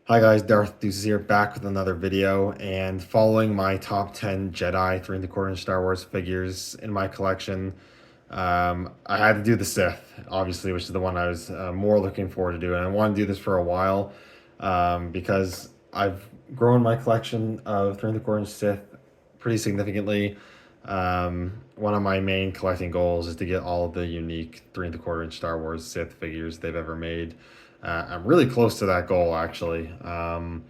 Hi guys, Darth Deuces here, back with another video, and following my top 10 Jedi 3¼ inch Star Wars figures in my collection, I had to do the Sith, obviously, which is the one I was more looking forward to doing. I wanted to do this for a while because I've grown my collection of 3¼ inch Sith pretty significantly. One of my main collecting goals is to get all of the unique 3¼ inch Star Wars Sith figures they've ever made. I'm really close to that goal, actually. I'm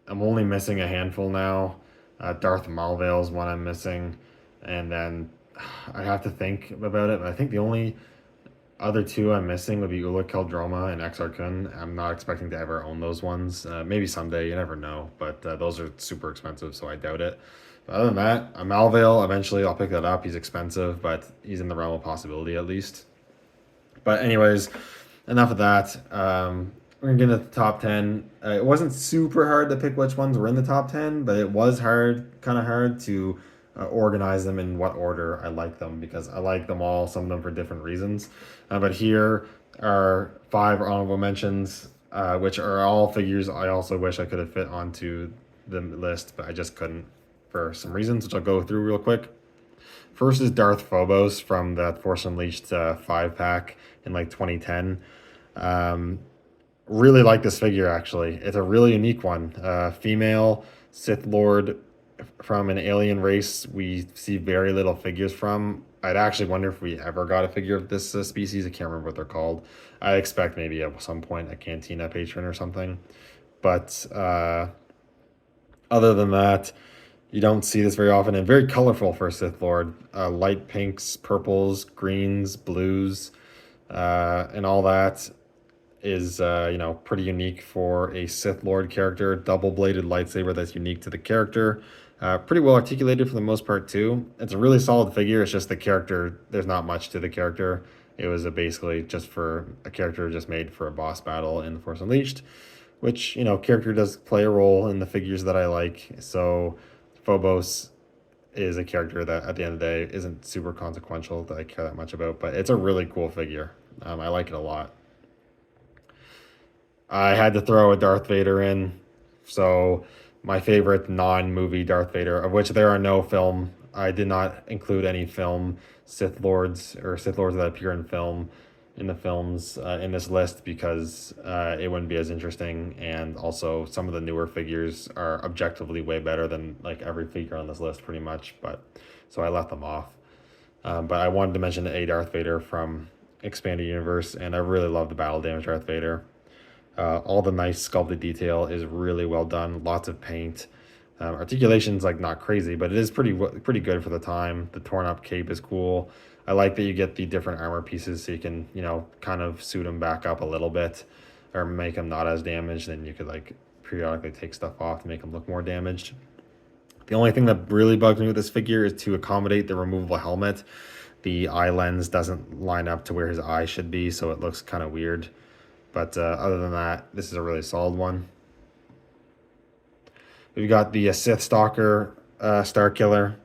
only missing a handful now. Darth Malvale is one I'm missing, and then I have to think about it. But I think the only other two I'm missing would be Ula Keldroma and Exar Kun. I'm not expecting to ever own those ones. Maybe someday, you never know. But those are super expensive, so I doubt it. But other than that, a Malvale, eventually I'll pick that up. He's expensive, but he's in the realm of possibility at least. But anyways, enough of that. We're gonna get into the top 10. It wasn't super hard to pick which ones were in the top 10, but it was kind of hard to organize them in what order I like them because I like them all, some of them for different reasons. But here are five honorable mentions, which are all figures I also wish I could have fit onto the list, but I just couldn't for some reasons, which I'll go through real quick. First is Darth Phobos from that Force Unleashed 5 pack in like 2010. Um, really like this figure, actually. It's a really unique one. Female Sith Lord from an alien race we see very little figures from. I'd actually wonder if we ever got a figure of this species. I can't remember what they're called. I expect maybe at some point a Cantina patron or something. But other than that, you don't see this very often, and very colorful for a Sith Lord. Light pinks, purples, greens, blues, and all that is pretty unique for a Sith Lord character. Double bladed lightsaber that's unique to the character. Pretty well articulated for the most part too. It's a really solid figure. It's just the character. There's not much to the character. It was basically just for a character just made for a boss battle in The Force Unleashed, which character does play a role in the figures that I like. So Phobos is a character that at the end of the day isn't super consequential that I care that much about, but it's a really cool figure. I like it a lot. I had to throw a Darth Vader in. So my favorite non-movie Darth Vader, of which there are no film. I did not include any film Sith Lords or Sith Lords that appear in film in the films in this list because it wouldn't be as interesting, and also some of the newer figures are objectively way better than like every figure on this list pretty much. But so I left them off. But I wanted to mention a Darth Vader from Expanded Universe, and I really love the battle damage Darth Vader. All the nice sculpted detail is really well done. Lots of paint. Articulation's like not crazy, but it is pretty good for the time. The torn up cape is cool. I like that you get the different armor pieces so you can kind of suit them back up a little bit or make them not as damaged. Then you could like periodically take stuff off to make them look more damaged. The only thing that really bugs me with this figure is to accommodate the removable helmet. The eye lens doesn't line up to where his eye should be, so it looks kind of weird. But other than that, this is a really solid one. We've got the Sith Stalker Star Killer,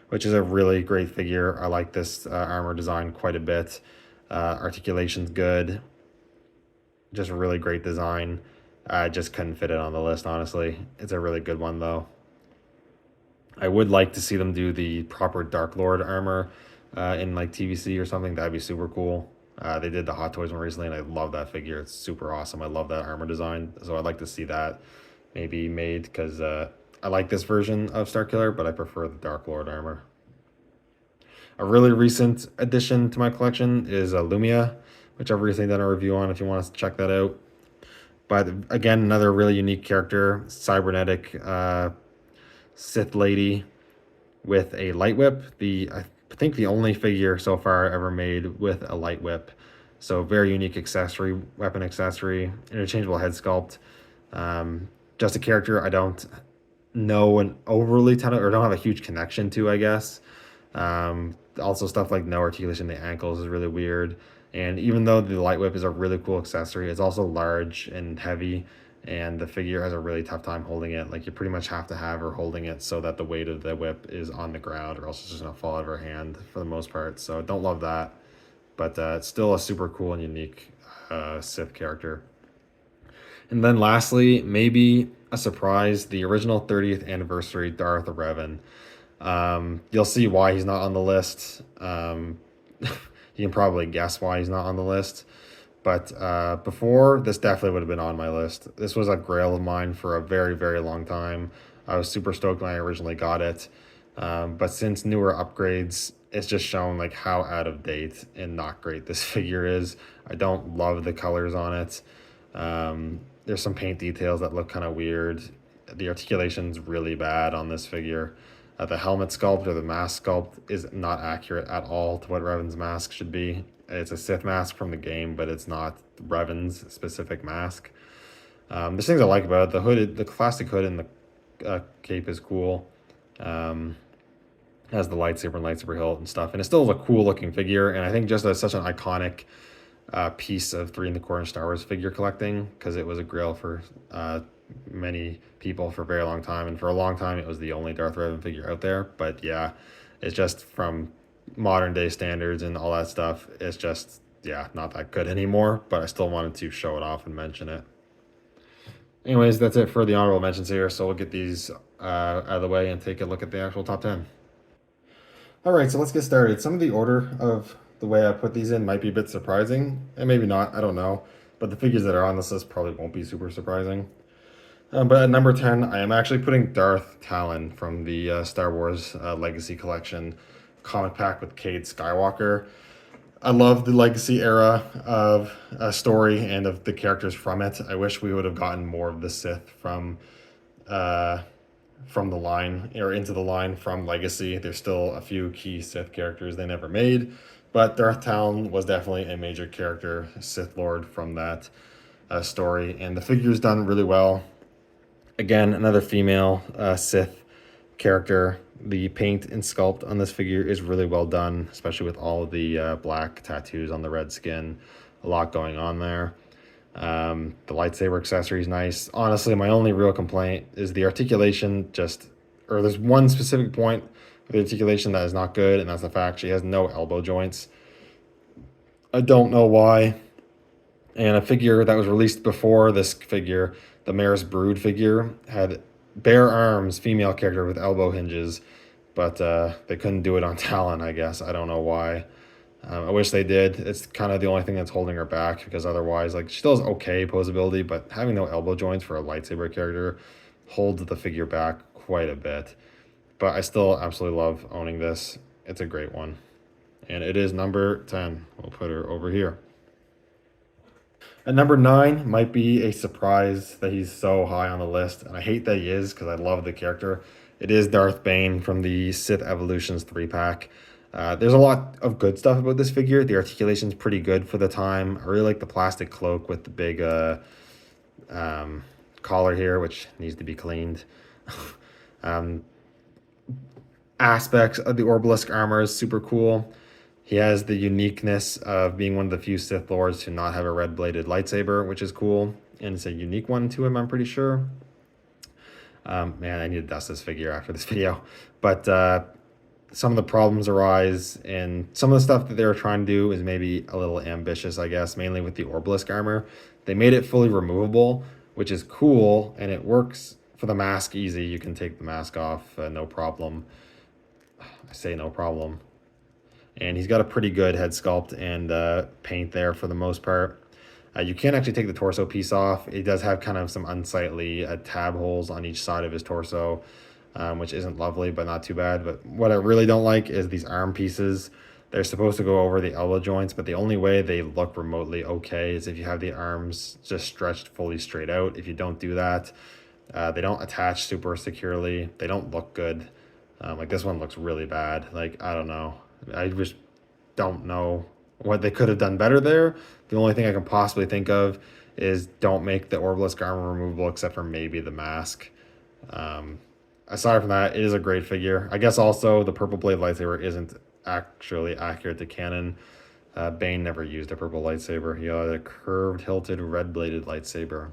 which is a really great figure. I like this armor design quite a bit. Articulation's good. Just a really great design. I just couldn't fit it on the list, honestly. It's a really good one, though. I would like to see them do the proper Dark Lord armor in like TVC or something. That'd be super cool. They did the Hot Toys one recently, and I love that figure. It's super awesome. I love that armor design, so I'd like to see that maybe made because I like this version of Starkiller, but I prefer the Dark Lord armor. A really recent addition to my collection is Lumia, which I've recently done a review on if you want to check that out. But again, another really unique character, cybernetic Sith lady with a light whip. I think the only figure so far ever made with a light whip. So very unique accessory, weapon accessory, interchangeable head sculpt. Just a character I don't know an overly ton of, or don't have a huge connection to, I guess. Also stuff like no articulation in the ankles is really weird. And even though the light whip is a really cool accessory, it's also large and heavy, and the figure has a really tough time holding it. Like you pretty much have to have her holding it so that the weight of the whip is on the ground, or else it's just gonna fall out of her hand for the most part. So don't love that, but it's still a super cool and unique Sith character. And then lastly, maybe a surprise, the original 30th anniversary Darth Revan. You'll see why he's not on the list. You can probably guess why he's not on the list. But before, this definitely would have been on my list. This was a grail of mine for a very, very long time. I was super stoked when I originally got it. But since newer upgrades, it's just shown like how out of date and not great this figure is. I don't love the colors on it. There's some paint details that look kind of weird. The articulation's really bad on this figure. The helmet sculpt or the mask sculpt is not accurate at all to what Revan's mask should be. It's a Sith mask from the game, but it's not Revan's specific mask. There's things I like about it. The hood, the classic hood and the cape is cool. Has the lightsaber and lightsaber hilt and stuff, and it still is a cool looking figure. And I think just as such an iconic piece of 3 1/4 Star Wars figure collecting, because it was a grail for many people for a very long time, and for a long time it was the only Darth Revan figure out there. But yeah, it's just from modern day standards and all that stuff, it's just, yeah, not that good anymore. But I still wanted to show it off and mention it. Anyways, that's it for the honorable mentions here, so we'll get these out of the way and take a look at the actual top 10. All right, so let's get started. Some of the order of the way I put these in might be a bit surprising, and maybe not, I don't know. But the figures that are on this list probably won't be super surprising. But at number 10, I am actually putting Darth Talon from the Star Wars Legacy Collection comic pack with Cade Skywalker. I love the Legacy era of a story and of the characters from it. I wish we would have gotten more of the Sith from the line or into the line from Legacy. There's still a few key Sith characters they never made, but Darth Talon was definitely a major character, Sith Lord from that story, and the figure's done really well. Again, another female Sith character. The paint and sculpt on this figure is really well done, especially with all of the black tattoos on the red skin. A lot going on there. The lightsaber accessory is nice. Honestly, my only real complaint is the articulation. Or there's one specific point with the articulation that is not good, and that's the fact she has no elbow joints. I don't know why. And a figure that was released before this figure, the Maris Brood figure, had bare arms, female character with elbow hinges, but they couldn't do it on Talon, I guess. I don't know why. I wish they did. It's kind of the only thing that's holding her back, because otherwise, like, she still has okay posability, but having no elbow joints for a lightsaber character holds the figure back quite a bit. But I still absolutely love owning this. It's a great one. And it is number 10. We'll put her over here. At number 9 might be a surprise that he's so high on the list, and I hate that he is because I love the character. It is Darth Bane from the Sith Evolutions 3-pack. There's a lot of good stuff about this figure. The articulation's pretty good for the time. I really like the plastic cloak with the big collar here, which needs to be cleaned. Aspects of the Orbalisk armor is super cool. He has the uniqueness of being one of the few Sith Lords to not have a red-bladed lightsaber, which is cool. And it's a unique one to him, I'm pretty sure. Man, I need to dust this figure after this video. But some of the problems arise, and some of the stuff that they were trying to do is maybe a little ambitious, I guess, mainly with the Orbalisk armor. They made it fully removable, which is cool, and it works for the mask easy. You can take the mask off, no problem. I say no problem. And he's got a pretty good head sculpt and paint there for the most part. You can't actually take the torso piece off. It does have kind of some unsightly tab holes on each side of his torso, which isn't lovely, but not too bad. But what I really don't like is these arm pieces. They're supposed to go over the elbow joints, but the only way they look remotely okay is if you have the arms just stretched fully straight out. If you don't do that, they don't attach super securely. They don't look good. Like this one looks really bad. Like, I don't know. I just don't know what they could have done better there. The only thing I can possibly think of is don't make the Orbalisk armor removable except for maybe the mask. Aside from that, it is a great figure. I guess also the purple blade lightsaber isn't actually accurate to canon. Bane never used a purple lightsaber. He had a curved, hilted, red-bladed lightsaber.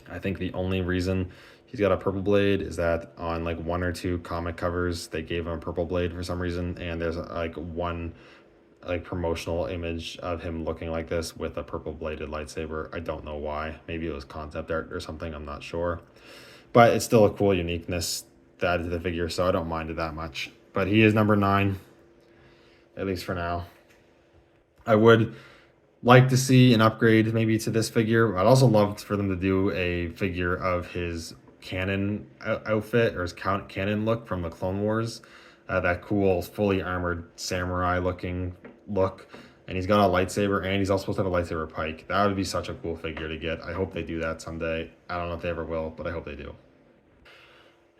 I think the only reason he's got a purple blade is that on like 1 or 2 comic covers, they gave him a purple blade for some reason, and there's like one like promotional image of him looking like this with a purple bladed lightsaber. I don't know why. Maybe it was concept art or something. I'm not sure. But it's still a cool uniqueness to add to the figure, so I don't mind it that much. But he is number 9, at least for now. I would like to see an upgrade maybe to this figure. I'd also love for them to do a figure of his canon outfit or his canon look from the Clone Wars. That cool, fully armored samurai looking look. And he's got a lightsaber, and he's also supposed to have a lightsaber pike. That would be such a cool figure to get. I hope they do that someday. I don't know if they ever will, but I hope they do.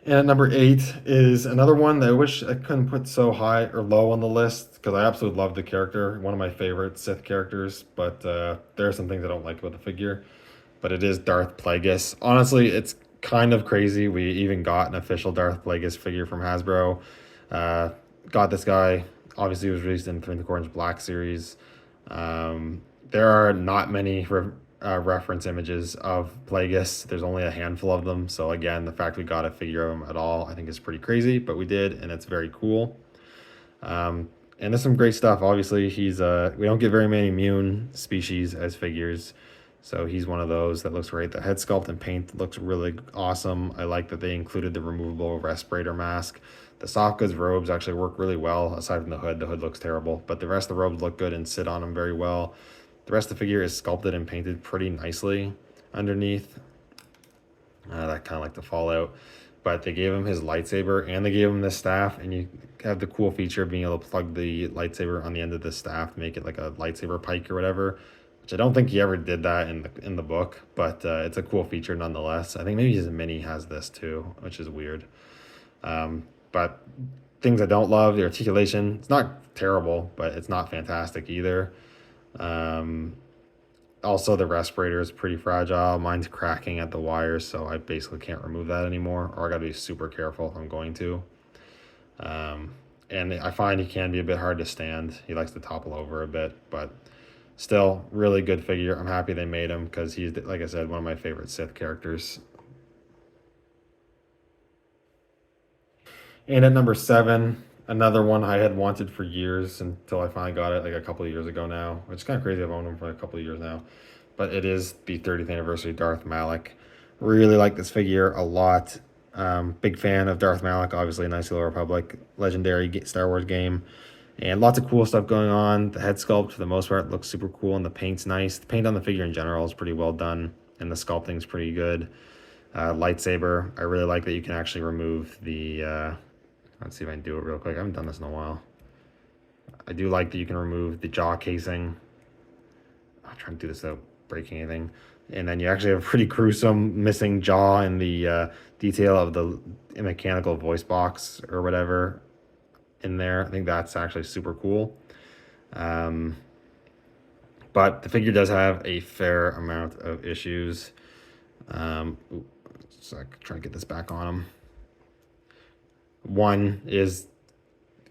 And at number 8 is another one that I wish I couldn't put so high or low on the list because I absolutely love the character, one of my favorite Sith characters. But there are some things I don't like about the figure. But it is Darth Plagueis. Honestly, it's kind of crazy. We even got an official Darth Plagueis figure from Hasbro. Got this guy. Obviously, it was released in Three Orange Black series. There are not many reference images of Plagueis. There's only a handful of them. So again, the fact we got a figure of him at all, I think is pretty crazy, but we did, and it's very cool. And there's some great stuff. Obviously, he's we don't get very many immune species as figures, so he's one of those that looks great. The head sculpt and paint looks really awesome. I like that they included the removable respirator mask. The soft goods robes actually work really well, aside from the hood. The hood looks terrible, but the rest of the robes look good and sit on him very well. The rest of the figure is sculpted and painted pretty nicely underneath. That kind of like the fallout. But they gave him his lightsaber and they gave him this staff, and you have the cool feature of being able to plug the lightsaber on the end of the staff to make it like a lightsaber pike or whatever, which I don't think he ever did that in the book, but it's a cool feature nonetheless. I think maybe his mini has this too, which is weird. But things I don't love, the articulation, it's not terrible, but it's not fantastic either. Also, the respirator is pretty fragile. Mine's cracking at the wires, so I basically can't remove that anymore, or I gotta be super careful if I'm going to. And I find he can be a bit hard to stand. He likes to topple over a bit, but still, really good figure. I'm happy they made him because he's, like I said, one of my favorite Sith characters. And at number 7, another one I had wanted for years until I finally got it like a couple of years ago now, which is kind of crazy. I've owned him for a couple of years now. But it is the 30th anniversary Darth Malak. Really like this figure a lot. Big fan of Darth Malak, obviously, Knights of the Republic, legendary Star Wars game. And lots of cool stuff going on. The head sculpt, for the most part, looks super cool, and the paint's nice. The paint on the figure in general is pretty well done, and the sculpting's pretty good. Lightsaber, I really like that you can actually remove the... let's see if I can do it real quick. I haven't done this in a while. I do like that you can remove the jaw casing. I'm trying to do this without breaking anything. And then you actually have a pretty gruesome missing jaw in the detail of the mechanical voice box or whatever in there. I think that's actually super cool. But the figure does have a fair amount of issues. So I can try to get this back on him. One is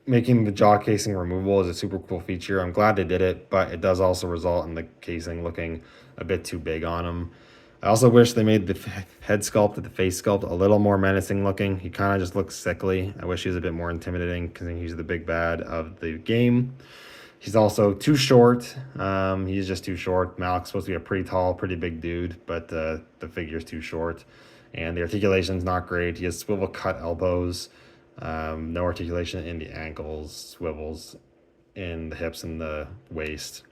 making the jaw casing removable is a super cool feature. I'm glad they did it, but it does also result in the casing looking a bit too big on him. I also wish they made the head sculpt, the face sculpt, a little more menacing looking. He kind of just looks sickly. I wish he was a bit more intimidating because he's the big bad of the game. He's also too short. He's just too short. Malak's supposed to be a pretty tall, pretty big dude, but the figure's too short. And the articulation's not great. He has swivel cut elbows. No articulation in the ankles, swivels in the hips and the waist.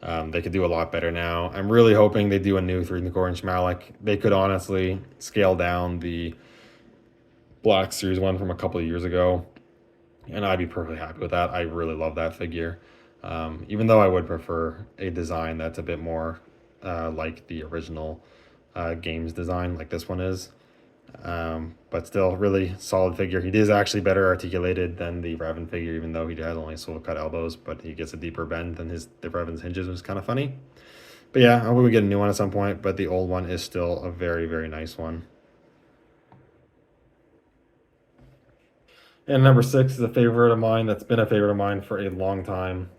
They could do a lot better now. I'm really hoping they do a new 3¼ Malak. They could honestly scale down the Black Series one from a couple of years ago, and I'd be perfectly happy with that. I really love that figure. Even though I would prefer a design that's a bit more like the original games design, like this one is. But still, really solid figure. He is actually better articulated than the Revan figure, even though he has only swivel cut elbows, but he gets a deeper bend than the Revan's hinges, which is kind of funny. But yeah, I hope we get a new one at some point, but the old one is still a very, very nice one. And number 6 is a favorite of mine that's been a favorite of mine for a long time.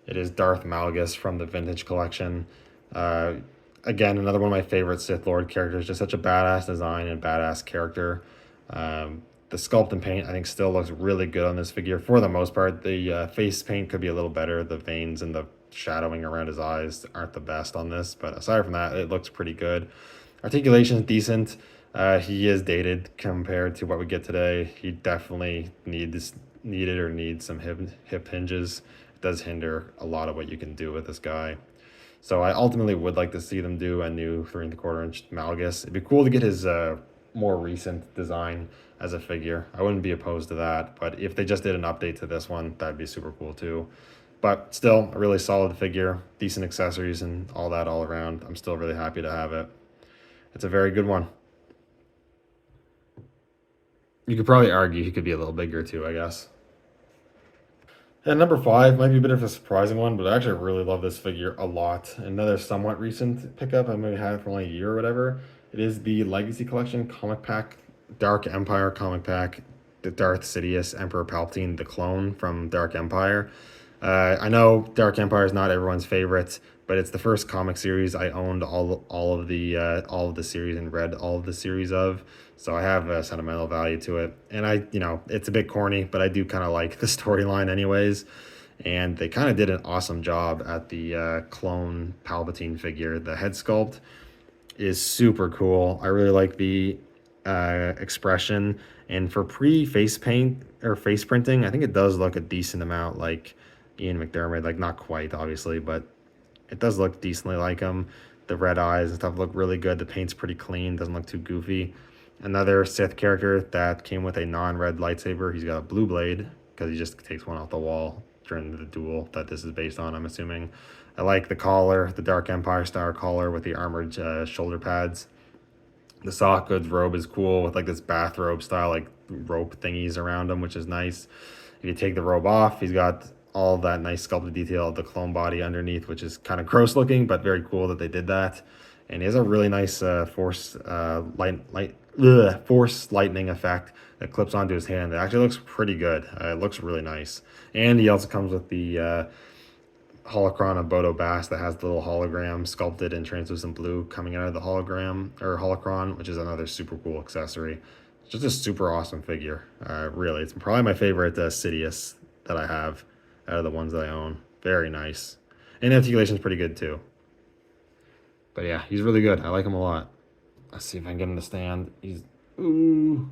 It is Darth Malgus from the Vintage Collection. Again, another one of my favorite Sith Lord characters. Just such a badass design and badass character. The sculpt and paint, I think, still looks really good on this figure for the most part. The face paint could be a little better. The veins and the shadowing around his eyes aren't the best on this, but aside from that, it looks pretty good. Articulation is decent. He is dated compared to what we get today. He definitely needs some hip hinges. It does hinder a lot of what you can do with this guy. So I ultimately would like to see them do a new 3¼ inch Malgus. It'd be cool to get his more recent design as a figure. I wouldn't be opposed to that, but if they just did an update to this one, that'd be super cool too. But still, a really solid figure, decent accessories and all that all around. I'm still really happy to have it. It's a very good one. You could probably argue he could be a little bigger too, I guess. And number 5 might be a bit of a surprising one, but I actually really love this figure a lot. Another somewhat recent pickup. I maybe had it for only a year or whatever. It is the Legacy Collection comic pack, Dark Empire comic pack, the Darth Sidious Emperor Palpatine, the clone from Dark Empire. I know Dark Empire is not everyone's favorite, but it's the first comic series I owned all of the series and read all of the series of, so I have a sentimental value to it. And it's a bit corny, but I do kind of like the storyline anyways. And they kind of did an awesome job at the clone Palpatine figure. The head sculpt is super cool. I really like the expression, and for pre-face paint or face printing, I think it does look a decent amount like Ian McDermott. Like, not quite obviously, but it does look decently like him. The red eyes and stuff look really good. The paint's pretty clean, doesn't look too goofy. Another Sith character that came with a non-red lightsaber. He's got a blue blade because he just takes one off the wall during the duel that this is based on, I'm assuming. I like the collar, the Dark Empire style collar with the armored shoulder pads. The sock goods robe is cool with like this bathrobe style like rope thingies around him, which is nice. If you take the robe off, he's got all that nice sculpted detail of the clone body underneath, which is kind of gross looking, but very cool that they did that. And he has a really nice force lightning effect that clips onto his hand. It actually looks pretty good. It looks really nice. And he also comes with the holocron of Bodo Bass that has the little hologram sculpted in translucent blue coming out of the hologram or holocron, which is another super cool accessory. Just a super awesome figure. Really, it's probably my favorite Sidious that I have out of the ones that I own. Very nice. And articulation is pretty good too. But yeah, he's really good. I like him a lot. Let's see if I can get him to stand. Ooh.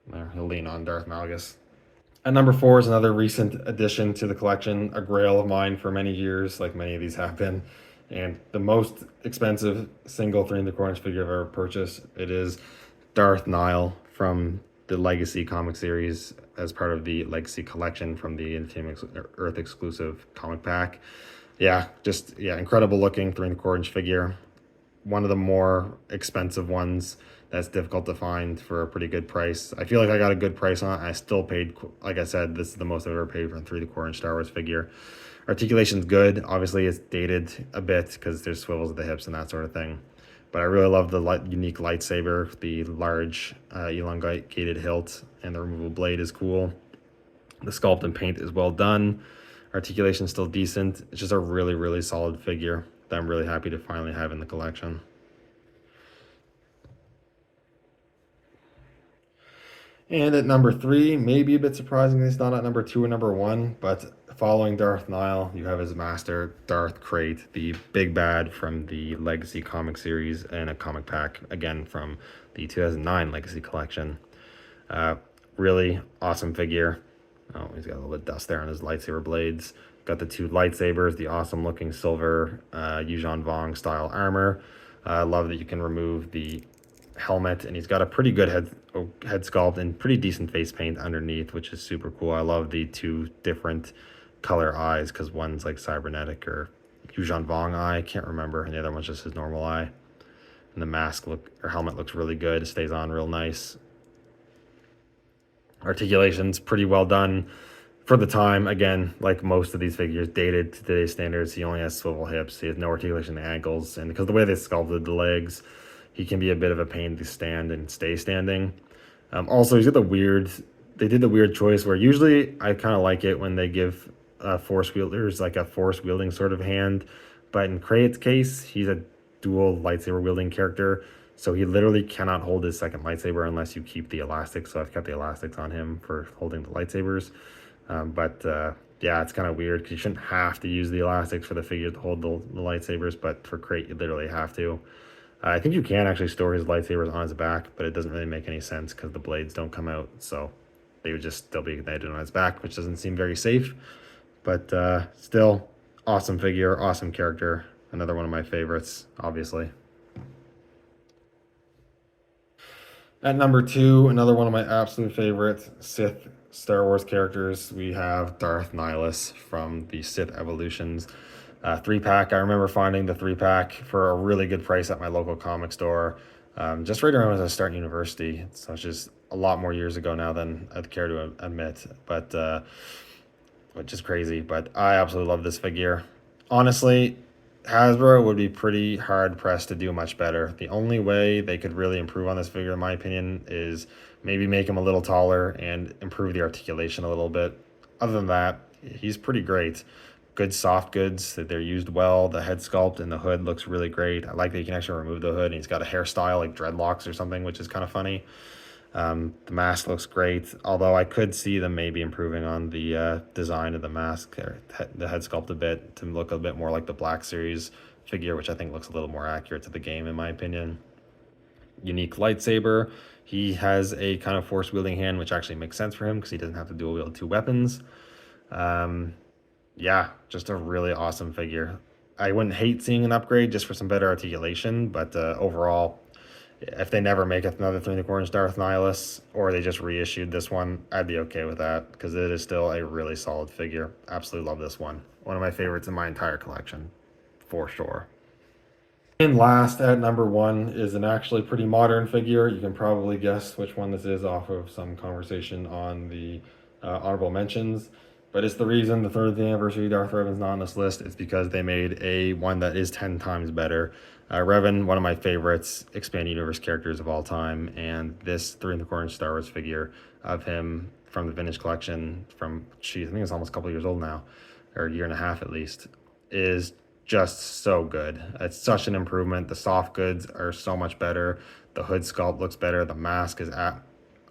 There, he'll lean on Darth Malgus. At number 4 is another recent addition to the collection, a grail of mine for many years, like many of these have been, and the most expensive single 3¼ inch figure I've ever purchased. It is Darth Nihil from the Legacy comic series as part of the Legacy collection from the Entertainment Earth exclusive comic pack. Yeah, incredible looking 3¼ inch figure. One of the more expensive ones that's difficult to find for a pretty good price. I feel like I got a good price on it. I still paid, like I said, this is the most I've ever paid for a 3¼ inch Star Wars figure. Articulation's good. Obviously, it's dated a bit because there's swivels at the hips and that sort of thing. But I really love the unique lightsaber. The large elongated hilt and the removable blade is cool. The sculpt and paint is well done. Articulation is still decent. It's just a really, really solid figure that I'm really happy to finally have in the collection. And at number 3, maybe a bit surprisingly, it's not at number 2 or number 1, but following Darth Nihil, you have his master, Darth Krayt, the big bad from the Legacy comic series and a comic pack, again, from the 2009 Legacy collection. Really awesome figure. Oh, he's got a little bit of dust there on his lightsaber blades. Got the 2 lightsabers, the awesome looking silver Yuuzhan Vong style armor. I love that you can remove the helmet, and he's got a pretty good head sculpt and pretty decent face paint underneath, which is super cool. I love the 2 different color eyes because one's like cybernetic or Yuuzhan Vong eye, I can't remember, and the other one's just his normal eye. And the mask helmet looks really good. It stays on real nice. Articulation's pretty well done for the time. Again, like most of these figures, dated to today's standards. He only has swivel hips. He has no articulation in the ankles, and because the way they sculpted the legs, he can be a bit of a pain to stand and stay standing. Also, he's got they did the weird choice where usually I kind of like it when they give force wielders like a force wielding sort of hand, but in Krayt's case, he's a dual lightsaber wielding character, So he literally cannot hold his second lightsaber unless you keep the elastics. So I've kept the elastics on him for holding the lightsabers. But yeah, it's kind of weird because you shouldn't have to use the elastics for the figure to hold the lightsabers, but for crate you literally have to. I think you can actually store his lightsabers on his back, but it doesn't really make any sense because the blades don't come out, so they would just still be ignited on his back, which doesn't seem very safe. But still, awesome figure, awesome character. Another one of my favorites, obviously. At number 2, another one of my absolute favorite Sith Star Wars characters, we have Darth Nihilus from the Sith Evolutions 3-pack. I remember finding the 3-pack for a really good price at my local comic store, just right around as I start university, so it's just a lot more years ago now than I'd care to admit, but which is crazy. But I absolutely love this figure. Honestly, Hasbro would be pretty hard pressed to do much better. The only way they could really improve on this figure, in my opinion, is maybe make him a little taller and improve the articulation a little bit. Other than that, he's pretty great. Good soft goods, that they're used well. The head sculpt and the hood looks really great. I like that you can actually remove the hood, and he's got a hairstyle like dreadlocks or something, which is kind of funny. The mask looks great, although I could see them maybe improving on the design of the mask, or the head sculpt a bit to look a bit more like the Black Series figure, which I think looks a little more accurate to the game in my opinion. Unique lightsaber. He has a kind of force wielding hand, which actually makes sense for him because he doesn't have to dual wield 2 weapons. Yeah, just a really awesome figure. I wouldn't hate seeing an upgrade just for some better articulation, but overall, if they never make another 3 1/4 Darth Nihilus, or they just reissued this one, I'd be okay with that because it is still a really solid figure. Absolutely love this one. One of my favorites in my entire collection, for sure. And last, at number 1, is an actually pretty modern figure. You can probably guess which one this is off of some conversation on the honorable mentions. But it's the reason the 30th anniversary Darth Revan's not on this list. It's because they made a one that is 10 times better. Revan, one of my favorites expanded universe characters of all time, and this 3 1/4 Star Wars figure of him from the vintage collection from, geez, I think it's almost a couple years old now, or a year and a half at least, is just so good. It's such an improvement. The soft goods are so much better. The hood sculpt looks better. The mask is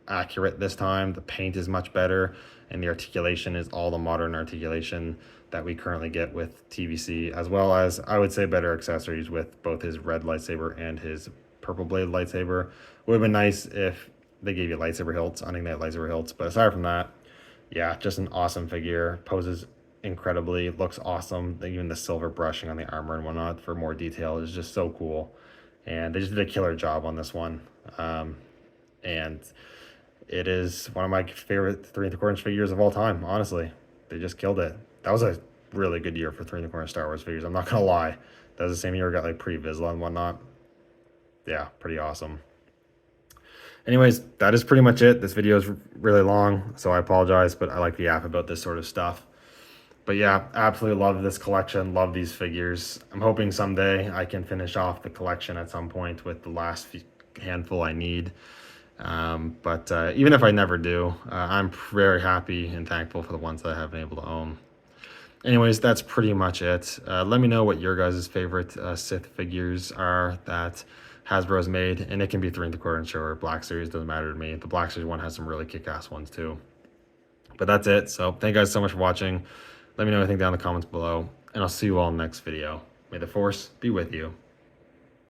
accurate this time. The paint is much better, and the articulation is all the modern articulation that we currently get with TVC, as well as, I would say, better accessories with both his red lightsaber and his purple blade lightsaber. Would have been nice if they gave you lightsaber hilts, unignited lightsaber hilts, but aside from that, yeah, just an awesome figure. Poses incredibly, looks awesome. Even the silver brushing on the armor and whatnot for more detail is just so cool, and they just did a killer job on this one. And it is one of my favorite 3 1/4 figures of all time, honestly. They just killed it. That was a really good year for 3 1/4 Star Wars figures, I'm not gonna lie. That was the same year we got like Pre-Vizsla and whatnot. Yeah, pretty awesome. Anyways, that is pretty much it. This video is really long, so I apologize, but I like the app about this sort of stuff. But yeah, absolutely love this collection, love these figures. I'm hoping someday I can finish off the collection at some point with the last handful I need. But even if I never do, I'm very happy and thankful for the ones that I have been able to own. Anyways, that's pretty much it. Let me know what your guys' favorite Sith figures are that Hasbro has made, and it can be 3 1/4 or Black Series, doesn't matter to me. The Black Series one has some really kick-ass ones too. But that's it. So thank you guys so much for watching. Let me know anything down in the comments below, and I'll see you all in the next video. May the Force be with you.